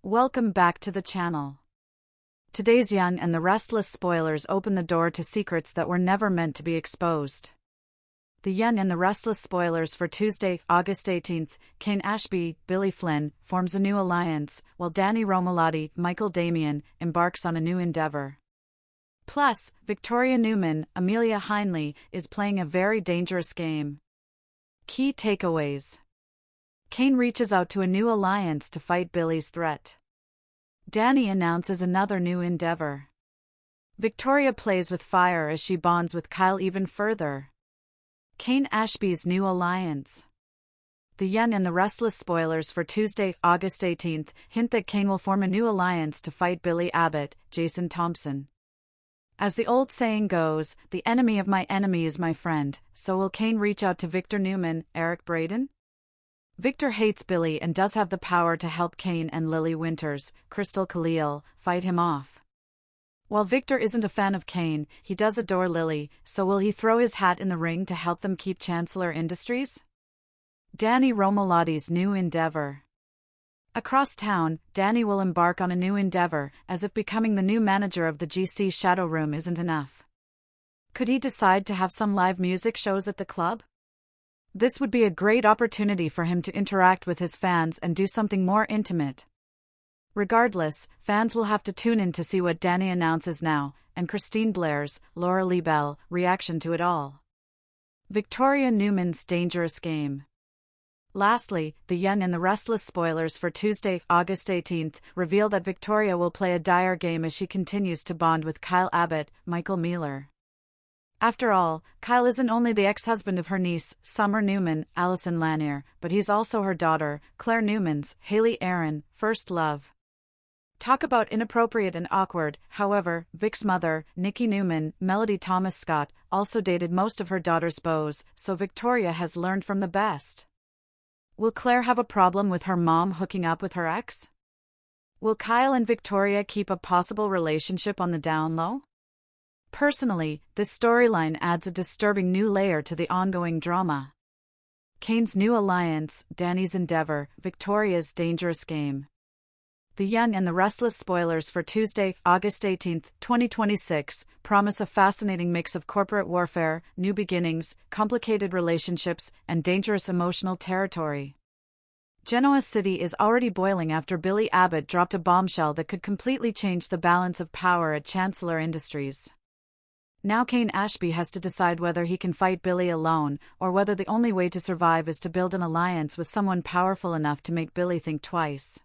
Welcome back to the channel. Today's Young and the Restless spoilers open the door to secrets that were never meant to be exposed. The Young and the Restless spoilers for Tuesday, August 18th, Cain Ashby, Billy Flynn, forms a new alliance, while Danny Romelotti, Michael Damian, embarks on a new endeavor. Plus, Victoria Newman, Amelia Heinle, is playing a very dangerous game. Key takeaways. Cain reaches out to a new alliance to fight Billy's threat. Danny announces another new endeavor. Victoria plays with fire as she bonds with Kyle even further. Cain Ashby's new alliance. The Young and the Restless spoilers for Tuesday, August 18th, hint that Cain will form a new alliance to fight Billy Abbott, Jason Thompson. As the old saying goes, the enemy of my enemy is my friend, so will Cain reach out to Victor Newman, Eric Braeden? Victor hates Billy and does have the power to help Cain and Lily Winters, Crystal Khalil, fight him off. While Victor isn't a fan of Cain, he does adore Lily, so will he throw his hat in the ring to help them keep Chancellor Industries? Danny Romelotti's new endeavor. Across town, Danny will embark on a new endeavor, as if becoming the new manager of the GC Shadow Room isn't enough. Could he decide to have some live music shows at the club? This would be a great opportunity for him to interact with his fans and do something more intimate. Regardless, fans will have to tune in to see what Danny announces now, and Christine Blair's, Laura Lee Bell, reaction to it all. Victoria Newman's dangerous game. Lastly, the Young and the Restless spoilers for Tuesday, August 18th, reveal that Victoria will play a dire game as she continues to bond with Kyle Abbott, Michael Mealer. After all, Kyle isn't only the ex-husband of her niece, Summer Newman, Allison Lanier, but he's also her daughter, Claire Newman's, Haley Aaron, first love. Talk about inappropriate and awkward. However, Vic's mother, Nikki Newman, Melody Thomas Scott, also dated most of her daughter's beaux, so Victoria has learned from the best. Will Claire have a problem with her mom hooking up with her ex? Will Kyle and Victoria keep a possible relationship on the down low? Personally, this storyline adds a disturbing new layer to the ongoing drama. Cain's new alliance, Danny's endeavor, Victoria's dangerous game. The Young and the Restless spoilers for Tuesday, August 18th, 2026, promise a fascinating mix of corporate warfare, new beginnings, complicated relationships, and dangerous emotional territory. Genoa City is already boiling after Billy Abbott dropped a bombshell that could completely change the balance of power at Chancellor Industries. Now Cain Ashby has to decide whether he can fight Billy alone, or whether the only way to survive is to build an alliance with someone powerful enough to make Billy think twice.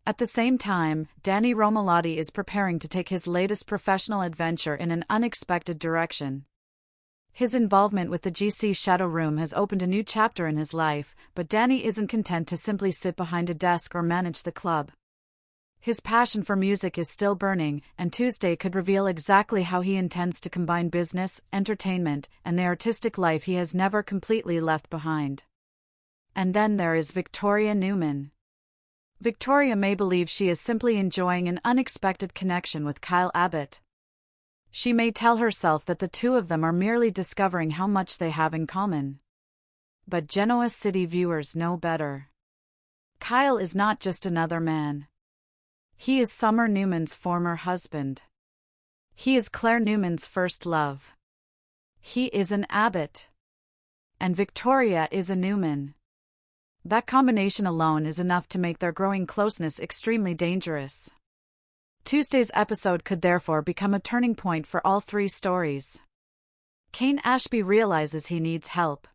At the same time, Danny Romelotti is preparing to take his latest professional adventure in an unexpected direction. His involvement with the GC Shadow Room has opened a new chapter in his life, but Danny isn't content to simply sit behind a desk or manage the club. His passion for music is still burning, and Tuesday could reveal exactly how he intends to combine business, entertainment, and the artistic life he has never completely left behind. And then there is Victoria Newman. Victoria may believe she is simply enjoying an unexpected connection with Kyle Abbott. She may tell herself that the two of them are merely discovering how much they have in common. But Genoa City viewers know better. Kyle is not just another man. He is Summer Newman's former husband. He is Claire Newman's first love. He is an Abbott. And Victoria is a Newman. That combination alone is enough to make their growing closeness extremely dangerous. Tuesday's episode could therefore become a turning point for all three stories. Cain Ashby realizes he needs help.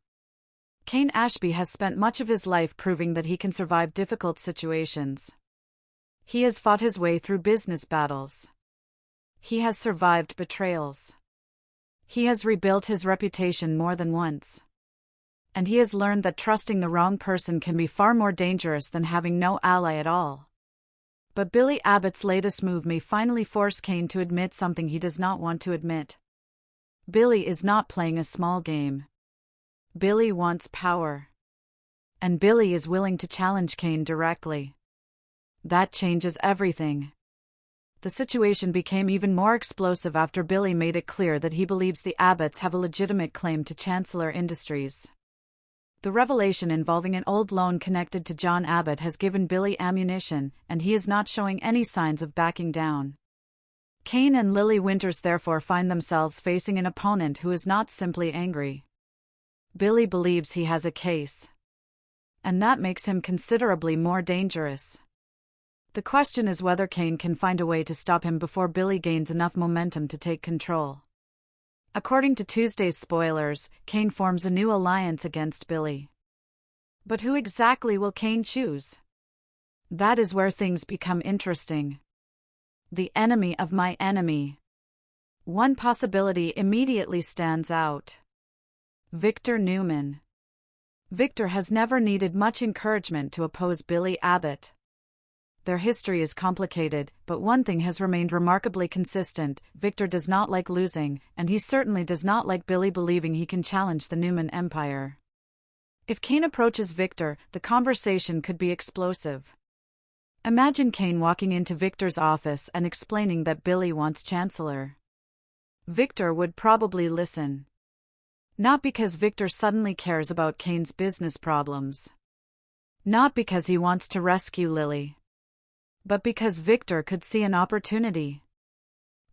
Cain Ashby has spent much of his life proving that he can survive difficult situations. He has fought his way through business battles. He has survived betrayals. He has rebuilt his reputation more than once. And he has learned that trusting the wrong person can be far more dangerous than having no ally at all. But Billy Abbott's latest move may finally force Cain to admit something he does not want to admit. Billy is not playing a small game. Billy wants power. And Billy is willing to challenge Cain directly. That changes everything. The situation became even more explosive after Billy made it clear that he believes the Abbotts have a legitimate claim to Chancellor Industries. The revelation involving an old loan connected to John Abbott has given Billy ammunition, and he is not showing any signs of backing down. Cain and Lily Winters therefore find themselves facing an opponent who is not simply angry. Billy believes he has a case. And that makes him considerably more dangerous. The question is whether Cain can find a way to stop him before Billy gains enough momentum to take control. According to Tuesday's spoilers, Cain forms a new alliance against Billy. But who exactly will Cain choose? That is where things become interesting. The enemy of my enemy. One possibility immediately stands out. Victor Newman. Victor has never needed much encouragement to oppose Billy Abbott. Their history is complicated, but one thing has remained remarkably consistent: Victor does not like losing, and he certainly does not like Billy believing he can challenge the Newman empire. If Cain approaches Victor, the conversation could be explosive. Imagine Cain walking into Victor's office and explaining that Billy wants chancellor. Victor would probably listen. Not because Victor suddenly cares about Cain's business problems. Not because he wants to rescue Lily. But because Victor could see an opportunity.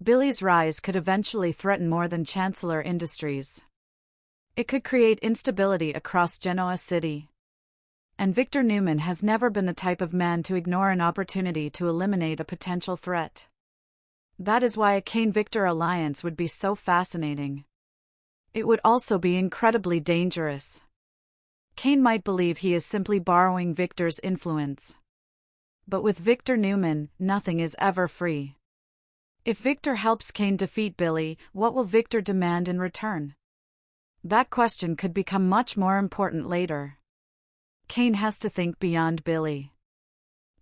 Billy's rise could eventually threaten more than Chancellor Industries. It could create instability across Genoa City. And Victor Newman has never been the type of man to ignore an opportunity to eliminate a potential threat. That is why a Cain-Victor alliance would be so fascinating. It would also be incredibly dangerous. Cain might believe he is simply borrowing Victor's influence. But with Victor Newman, nothing is ever free. If Victor helps Cain defeat Billy, what will Victor demand in return? That question could become much more important later. Cain has to think beyond Billy.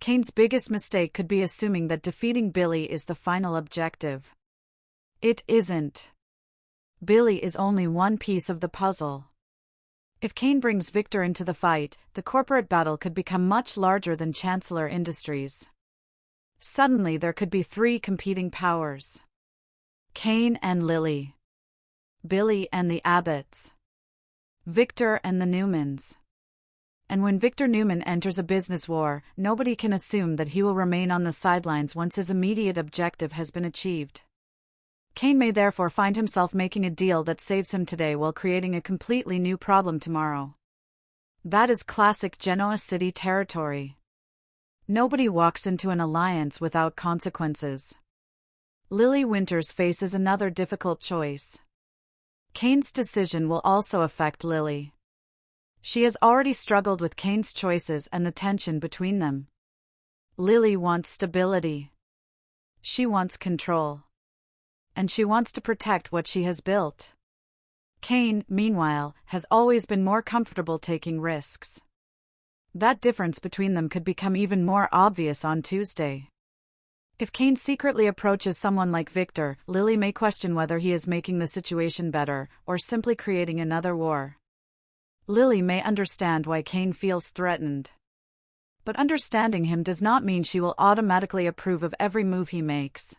Cain's biggest mistake could be assuming that defeating Billy is the final objective. It isn't. Billy is only one piece of the puzzle. If Cain brings Victor into the fight, the corporate battle could become much larger than Chancellor Industries. Suddenly there could be three competing powers. Cain and Lily. Billy and the Abbotts. Victor and the Newmans. And when Victor Newman enters a business war, nobody can assume that he will remain on the sidelines once his immediate objective has been achieved. Cain may therefore find himself making a deal that saves him today while creating a completely new problem tomorrow. That is classic Genoa City territory. Nobody walks into an alliance without consequences. Lily Winters faces another difficult choice. Cain's decision will also affect Lily. She has already struggled with Cain's choices and the tension between them. Lily wants stability. She wants control. And she wants to protect what she has built. Cain, meanwhile, has always been more comfortable taking risks. That difference between them could become even more obvious on Tuesday. If Cain secretly approaches someone like Victor, Lily may question whether he is making the situation better, or simply creating another war. Lily may understand why Cain feels threatened. But understanding him does not mean she will automatically approve of every move he makes.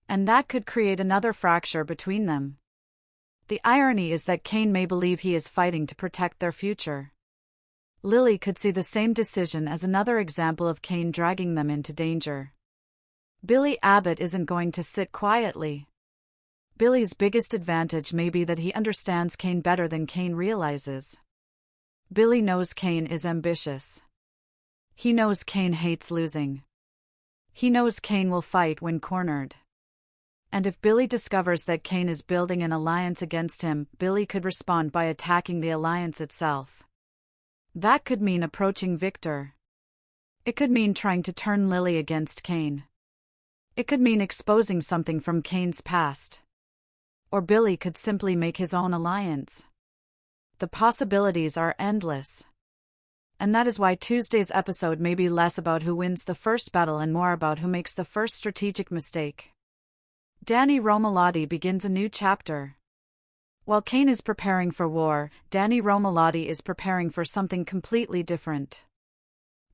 And that could create another fracture between them. The irony is that Cain may believe he is fighting to protect their future. Lily could see the same decision as another example of Cain dragging them into danger. Billy Abbott isn't going to sit quietly. Billy's biggest advantage may be that he understands Cain better than Cain realizes. Billy knows Cain is ambitious. He knows Cain hates losing. He knows Cain will fight when cornered. And if Billy discovers that Cain is building an alliance against him, Billy could respond by attacking the alliance itself. That could mean approaching Victor. It could mean trying to turn Lily against Cain. It could mean exposing something from Cain's past. Or Billy could simply make his own alliance. The possibilities are endless. And that is why Tuesday's episode may be less about who wins the first battle and more about who makes the first strategic mistake. Danny Romelotti begins a new chapter. While Cain is preparing for war, Danny Romelotti is preparing for something completely different.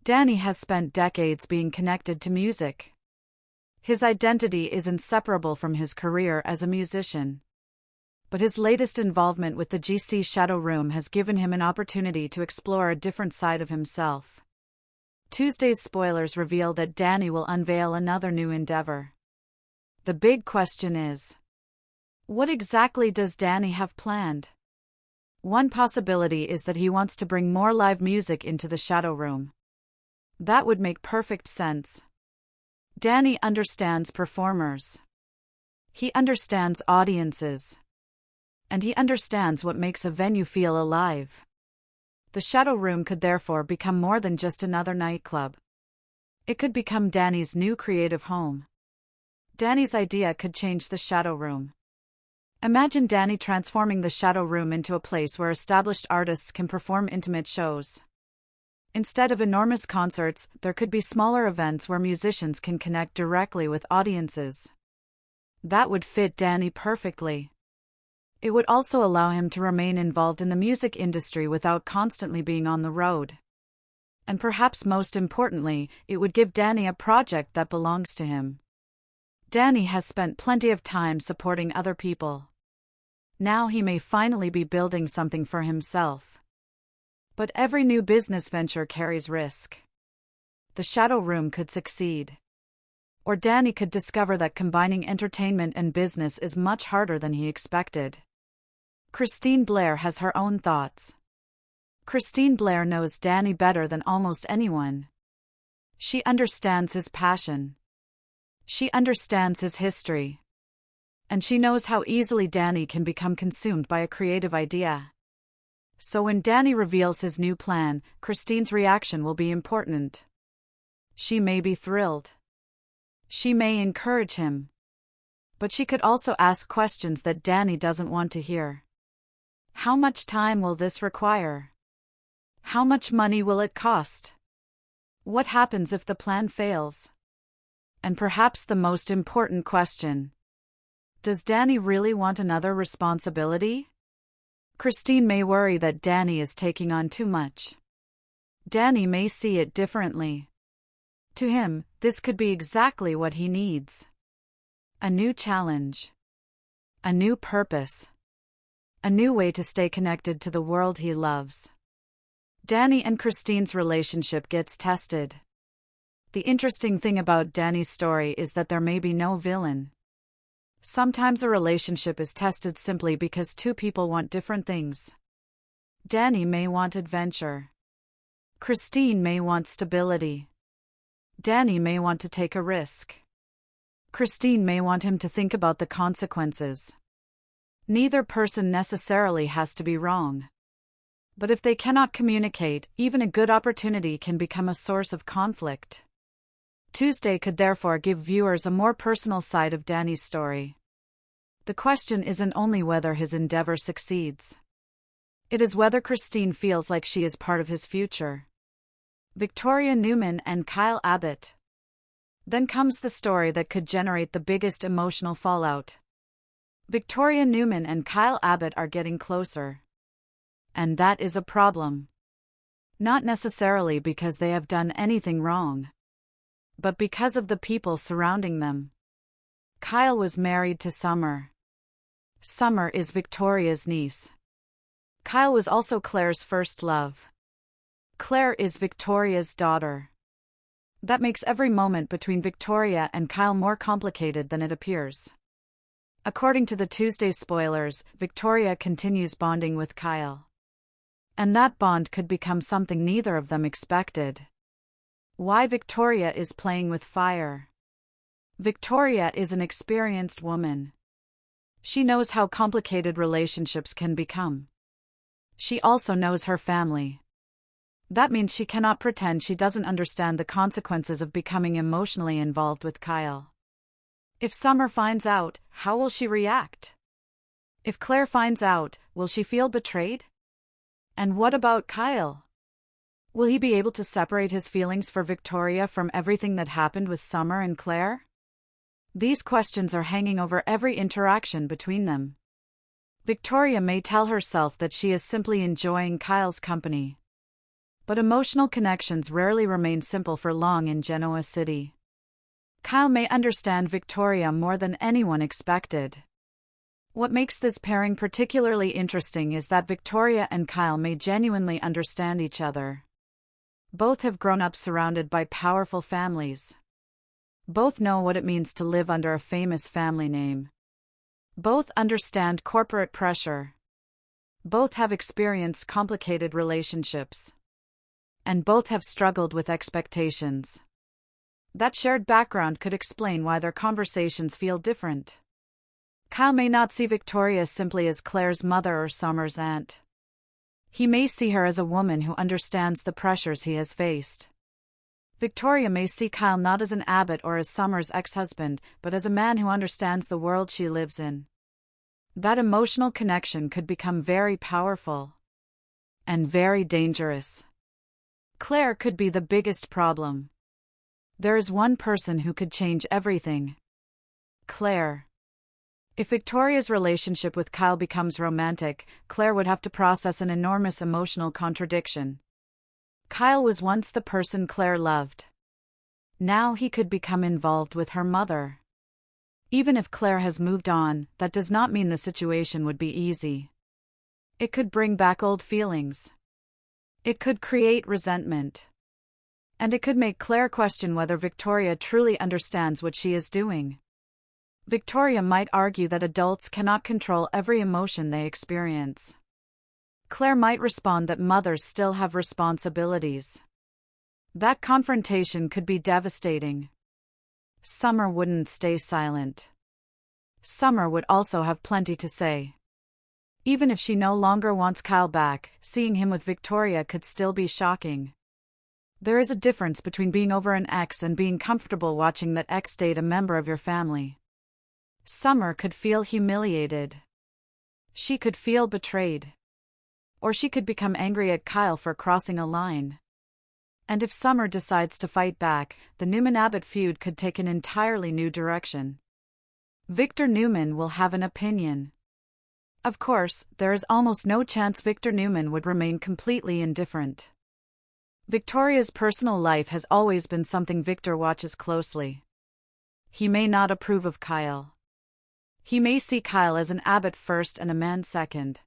Danny has spent decades being connected to music. His identity is inseparable from his career as a musician. But his latest involvement with the GC Shadow Room has given him an opportunity to explore a different side of himself. Tuesday's spoilers reveal that Danny will unveil another new endeavor. The big question is, what exactly does Danny have planned? One possibility is that he wants to bring more live music into the Shadow Room. That would make perfect sense. Danny understands performers. He understands audiences. And he understands what makes a venue feel alive. The Shadow Room could therefore become more than just another nightclub. It could become Danny's new creative home. Danny's idea could change the Shadow Room. Imagine Danny transforming the Shadow Room into a place where established artists can perform intimate shows. Instead of enormous concerts, there could be smaller events where musicians can connect directly with audiences. That would fit Danny perfectly. It would also allow him to remain involved in the music industry without constantly being on the road. And perhaps most importantly, it would give Danny a project that belongs to him. Danny has spent plenty of time supporting other people. Now he may finally be building something for himself. But every new business venture carries risk. The Shadow Room could succeed. Or Danny could discover that combining entertainment and business is much harder than he expected. Christine Blair has her own thoughts. Christine Blair knows Danny better than almost anyone. She understands his passion. She understands his history. And she knows how easily Danny can become consumed by a creative idea. So when Danny reveals his new plan, Christine's reaction will be important. She may be thrilled. She may encourage him. But she could also ask questions that Danny doesn't want to hear. How much time will this require? How much money will it cost? What happens if the plan fails? And perhaps the most important question: does Danny really want another responsibility? Christine may worry that Danny is taking on too much. Danny may see it differently. To him, this could be exactly what he needs. A new challenge. A new purpose. A new way to stay connected to the world he loves. Danny and Christine's relationship gets tested. The interesting thing about Danny's story is that there may be no villain. Sometimes a relationship is tested simply because two people want different things. Danny may want adventure. Christine may want stability. Danny may want to take a risk. Christine may want him to think about the consequences. Neither person necessarily has to be wrong. But if they cannot communicate, even a good opportunity can become a source of conflict. Tuesday could therefore give viewers a more personal side of Danny's story. The question isn't only whether his endeavor succeeds. It is whether Christine feels like she is part of his future. Victoria Newman and Kyle Abbott. Then comes the story that could generate the biggest emotional fallout. Victoria Newman and Kyle Abbott are getting closer. And that is a problem. Not necessarily because they have done anything wrong, but because of the people surrounding them. Kyle was married to Summer. Summer is Victoria's niece. Kyle was also Claire's first love. Claire is Victoria's daughter. That makes every moment between Victoria and Kyle more complicated than it appears. According to the Tuesday spoilers, Victoria continues bonding with Kyle. And that bond could become something neither of them expected. Why Victoria is playing with fire. Victoria is an experienced woman. She knows how complicated relationships can become. She also knows her family. That means she cannot pretend she doesn't understand the consequences of becoming emotionally involved with Kyle. If Summer finds out, how will she react? If Claire finds out, will she feel betrayed? And what about Kyle? Will he be able to separate his feelings for Victoria from everything that happened with Summer and Claire? These questions are hanging over every interaction between them. Victoria may tell herself that she is simply enjoying Kyle's company. But emotional connections rarely remain simple for long in Genoa City. Kyle may understand Victoria more than anyone expected. What makes this pairing particularly interesting is that Victoria and Kyle may genuinely understand each other. Both have grown up surrounded by powerful families. Both know what it means to live under a famous family name. Both understand corporate pressure. Both have experienced complicated relationships. And both have struggled with expectations. That shared background could explain why their conversations feel different. Kyle may not see Victoria simply as Claire's mother or Summer's aunt. He may see her as a woman who understands the pressures he has faced. Victoria may see Kyle not as an abbot or as Summer's ex-husband, but as a man who understands the world she lives in. That emotional connection could become very powerful. And very dangerous. Claire could be the biggest problem. There is one person who could change everything. Claire. If Victoria's relationship with Kyle becomes romantic, Claire would have to process an enormous emotional contradiction. Kyle was once the person Claire loved. Now he could become involved with her mother. Even if Claire has moved on, that does not mean the situation would be easy. It could bring back old feelings. It could create resentment. And it could make Claire question whether Victoria truly understands what she is doing. Victoria might argue that adults cannot control every emotion they experience. Claire might respond that mothers still have responsibilities. That confrontation could be devastating. Summer wouldn't stay silent. Summer would also have plenty to say. Even if she no longer wants Kyle back, seeing him with Victoria could still be shocking. There is a difference between being over an ex and being comfortable watching that ex date a member of your family. Summer could feel humiliated. She could feel betrayed. Or she could become angry at Kyle for crossing a line. And if Summer decides to fight back, the Newman-Abbott feud could take an entirely new direction. Victor Newman will have an opinion. Of course, there is almost no chance Victor Newman would remain completely indifferent. Victoria's personal life has always been something Victor watches closely. He may not approve of Kyle. He may see Kyle as an abbot first and a man second.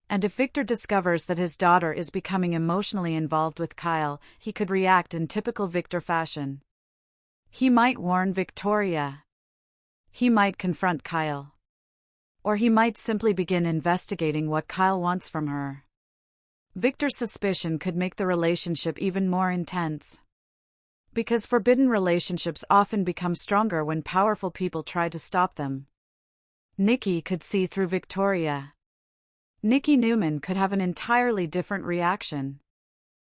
And if Victor discovers that his daughter is becoming emotionally involved with Kyle, he could react in typical Victor fashion. He might warn Victoria. He might confront Kyle. Or he might simply begin investigating what Kyle wants from her. Victor's suspicion could make the relationship even more intense. Because forbidden relationships often become stronger when powerful people try to stop them. Nikki could see through Victoria. Nikki Newman could have an entirely different reaction.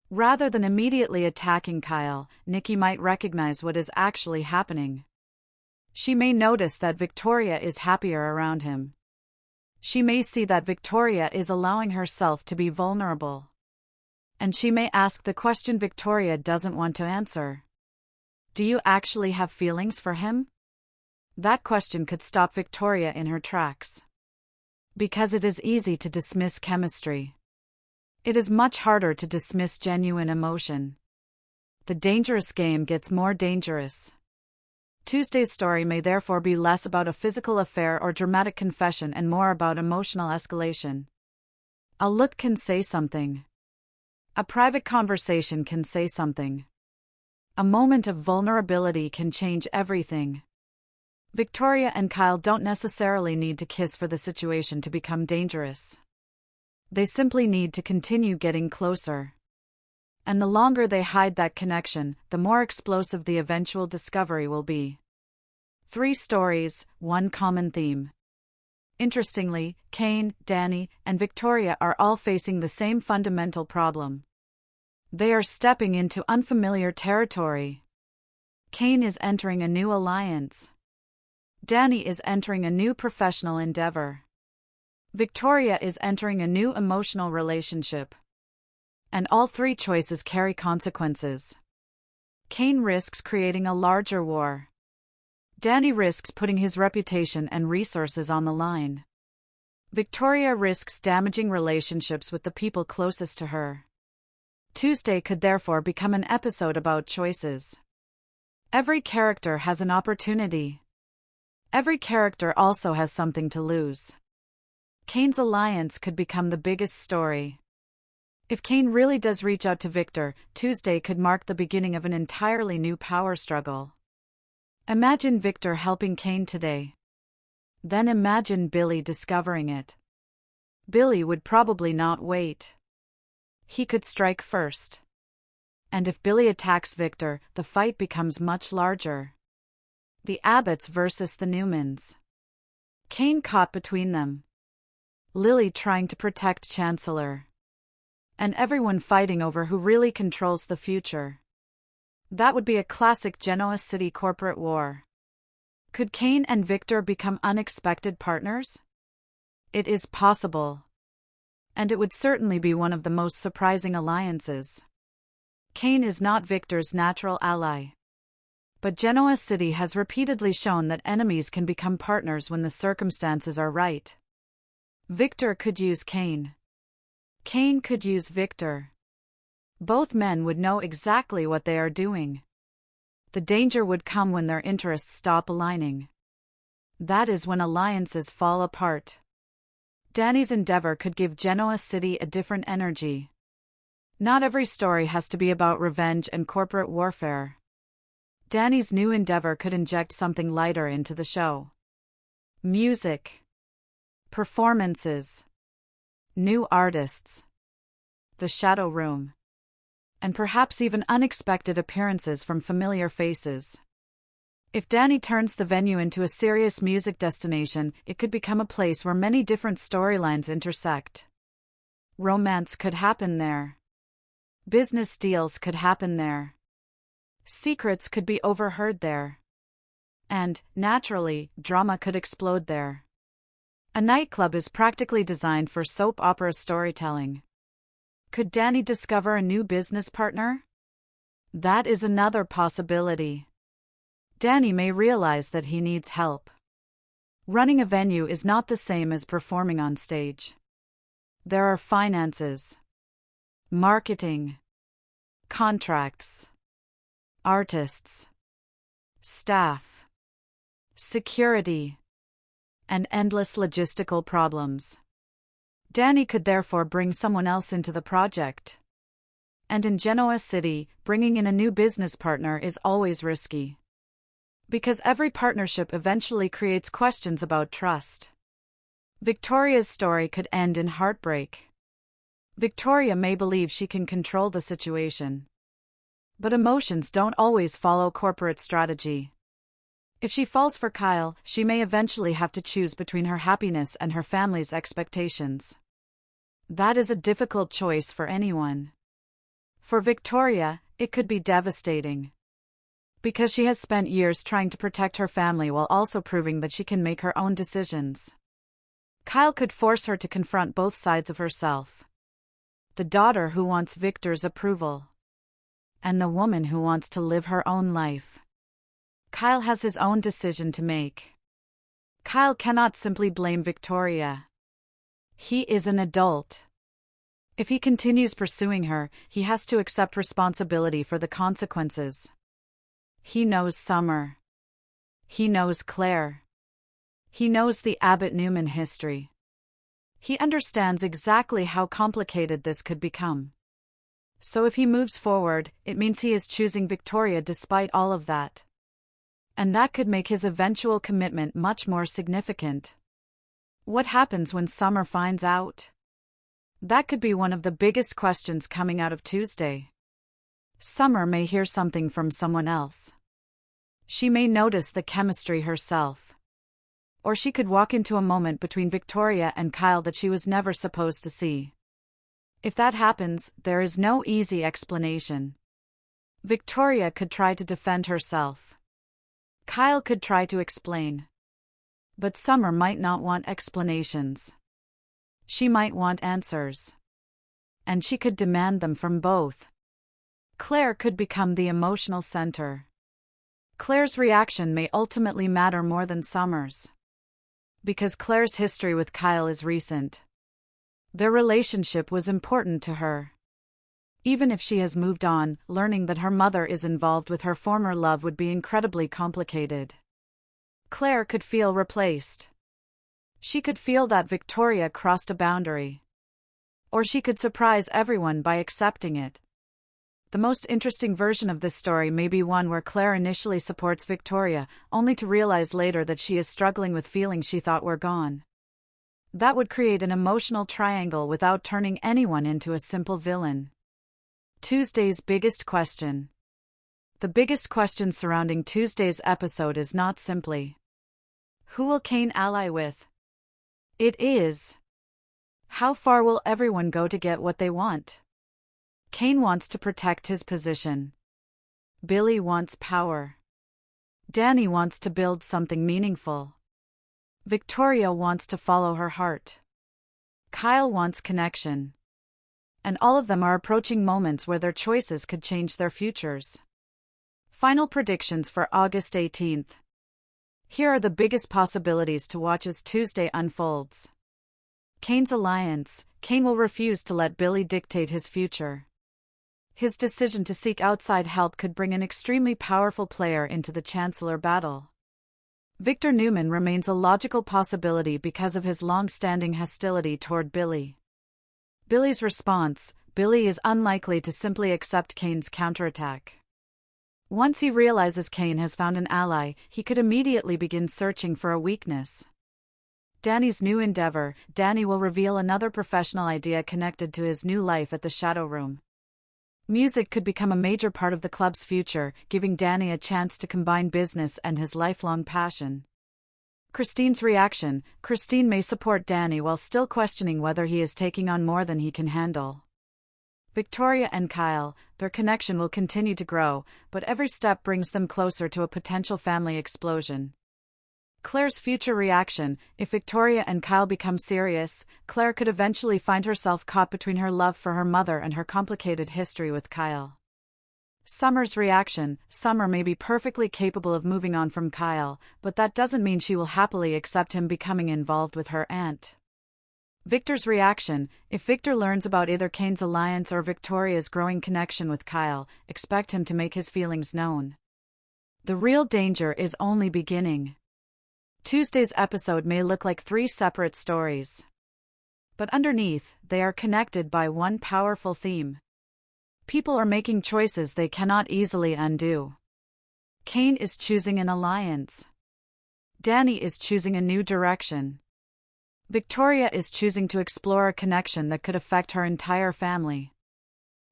Rather than immediately attacking Kyle, Nikki might recognize what is actually happening. She may notice that Victoria is happier around him. She may see that Victoria is allowing herself to be vulnerable. And she may ask the question Victoria doesn't want to answer. Do you actually have feelings for him? That question could stop Victoria in her tracks. Because it is easy to dismiss chemistry. It is much harder to dismiss genuine emotion. The dangerous game gets more dangerous. Tuesday's story may therefore be less about a physical affair or dramatic confession and more about emotional escalation. A look can say something. A private conversation can say something. A moment of vulnerability can change everything. Victoria and Kyle don't necessarily need to kiss for the situation to become dangerous. They simply need to continue getting closer. And the longer they hide that connection, the more explosive the eventual discovery will be. 3 stories, 1 common theme. Interestingly, Cain, Danny, and Victoria are all facing the same fundamental problem. They are stepping into unfamiliar territory. Cain is entering a new alliance. Danny is entering a new professional endeavor. Victoria is entering a new emotional relationship. And all 3 choices carry consequences. Cain risks creating a larger war. Danny risks putting his reputation and resources on the line. Victoria risks damaging relationships with the people closest to her. Tuesday could therefore become an episode about choices. Every character has an opportunity. Every character also has something to lose. Cain's alliance could become the biggest story. If Cain really does reach out to Victor, Tuesday could mark the beginning of an entirely new power struggle. Imagine Victor helping Cain today. Then imagine Billy discovering it. Billy would probably not wait. He could strike first. And if Billy attacks Victor, the fight becomes much larger. The Abbotts versus the Newmans. Cain caught between them. Lily trying to protect Chancellor. And everyone fighting over who really controls the future. That would be a classic Genoa City corporate war. Could Cain and Victor become unexpected partners? It is possible. And it would certainly be one of the most surprising alliances. Cain is not Victor's natural ally. But Genoa City has repeatedly shown that enemies can become partners when the circumstances are right. Victor could use Cain. Cain could use Victor. Both men would know exactly what they are doing. The danger would come when their interests stop aligning. That is when alliances fall apart. Danny's endeavor could give Genoa City a different energy. Not every story has to be about revenge and corporate warfare. Danny's new endeavor could inject something lighter into the show. Music. Performances. New artists. The Shadow Room. And perhaps even unexpected appearances from familiar faces. If Danny turns the venue into a serious music destination, it could become a place where many different storylines intersect. Romance could happen there. Business deals could happen there. Secrets could be overheard there. And, naturally, drama could explode there. A nightclub is practically designed for soap opera storytelling. Could Danny discover a new business partner? That is another possibility. Danny may realize that he needs help. Running a venue is not the same as performing on stage. There are finances, marketing, contracts, artists, staff, security, and endless logistical problems. Danny could therefore bring someone else into the project. And in Genoa City, bringing in a new business partner is always risky. Because every partnership eventually creates questions about trust. Victoria's story could end in heartbreak. Victoria may believe she can control the situation. But emotions don't always follow corporate strategy. If she falls for Kyle, she may eventually have to choose between her happiness and her family's expectations. That is a difficult choice for anyone. For Victoria, it could be devastating. Because she has spent years trying to protect her family while also proving that she can make her own decisions. Kyle could force her to confront both sides of herself. The daughter who wants Victor's approval. And the woman who wants to live her own life. Kyle has his own decision to make. Kyle cannot simply blame Victoria. He is an adult. If he continues pursuing her, he has to accept responsibility for the consequences. He knows Summer. He knows Claire. He knows the Abbott-Newman history. He understands exactly how complicated this could become. So if he moves forward, it means he is choosing Victoria despite all of that. And that could make his eventual commitment much more significant. What happens when Summer finds out? That could be one of the biggest questions coming out of Tuesday. Summer may hear something from someone else. She may notice the chemistry herself. Or she could walk into a moment between Victoria and Kyle that she was never supposed to see. If that happens, there is no easy explanation. Victoria could try to defend herself. Kyle could try to explain. But Summer might not want explanations. She might want answers. And she could demand them from both. Claire could become the emotional center. Claire's reaction may ultimately matter more than Summer's. Because Claire's history with Kyle is recent. Their relationship was important to her. Even if she has moved on, learning that her mother is involved with her former love would be incredibly complicated. Claire could feel replaced. She could feel that Victoria crossed a boundary. Or she could surprise everyone by accepting it. The most interesting version of this story may be one where Claire initially supports Victoria, only to realize later that she is struggling with feelings she thought were gone. That would create an emotional triangle without turning anyone into a simple villain. Tuesday's biggest question. The biggest question surrounding Tuesday's episode is not simply, who will Cain ally with? It is, how far will everyone go to get what they want? Cain wants to protect his position. Billy wants power. Danny wants to build something meaningful. Victoria wants to follow her heart. Kyle wants connection. And all of them are approaching moments where their choices could change their futures. Final predictions for August 18th. Here are the biggest possibilities to watch as Tuesday unfolds. Cain's alliance. Cain will refuse to let Billy dictate his future. His decision to seek outside help could bring an extremely powerful player into the Chancellor battle. Victor Newman remains a logical possibility because of his long-standing hostility toward Billy. Billy's response. Billy is unlikely to simply accept Cain's counterattack. Once he realizes Cain has found an ally, he could immediately begin searching for a weakness. Danny's new endeavor. Danny will reveal another professional idea connected to his new life at the Shadow Room. Music could become a major part of the club's future, giving Danny a chance to combine business and his lifelong passion. Christine's reaction. Christine may support Danny while still questioning whether he is taking on more than he can handle. Victoria and Kyle. Their connection will continue to grow, but every step brings them closer to a potential family explosion. Claire's future reaction. If Victoria and Kyle become serious, Claire could eventually find herself caught between her love for her mother and her complicated history with Kyle. Summer's reaction. Summer may be perfectly capable of moving on from Kyle, but that doesn't mean she will happily accept him becoming involved with her aunt. Victor's reaction. If Victor learns about either Cain's alliance or Victoria's growing connection with Kyle, expect him to make his feelings known. The real danger is only beginning. Tuesday's episode may look like 3 separate stories. But underneath, they are connected by one powerful theme. People are making choices they cannot easily undo. Cain is choosing an alliance. Danny is choosing a new direction. Victoria is choosing to explore a connection that could affect her entire family.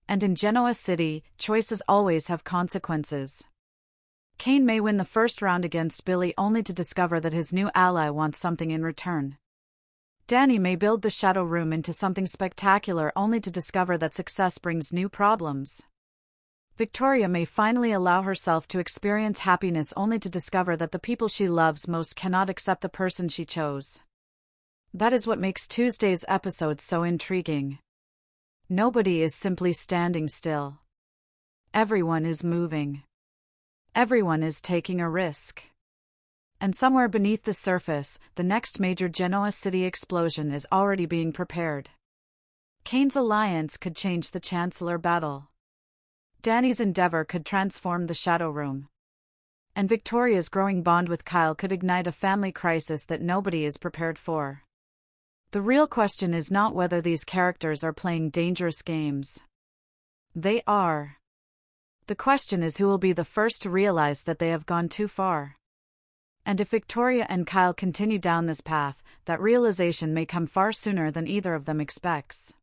And in Genoa City, choices always have consequences. Cain may win the first round against Billy only to discover that his new ally wants something in return. Danny may build the Shadow Room into something spectacular only to discover that success brings new problems. Victoria may finally allow herself to experience happiness only to discover that the people she loves most cannot accept the person she chose. That is what makes Tuesday's episode so intriguing. Nobody is simply standing still. Everyone is moving. Everyone is taking a risk. And somewhere beneath the surface, the next major Genoa City explosion is already being prepared. Cain's alliance could change the Chancellor battle. Danny's endeavor could transform the Shadow Room. And Victoria's growing bond with Kyle could ignite a family crisis that nobody is prepared for. The real question is not whether these characters are playing dangerous games. They are. The question is who will be the first to realize that they have gone too far. And if Victoria and Kyle continue down this path, that realization may come far sooner than either of them expects.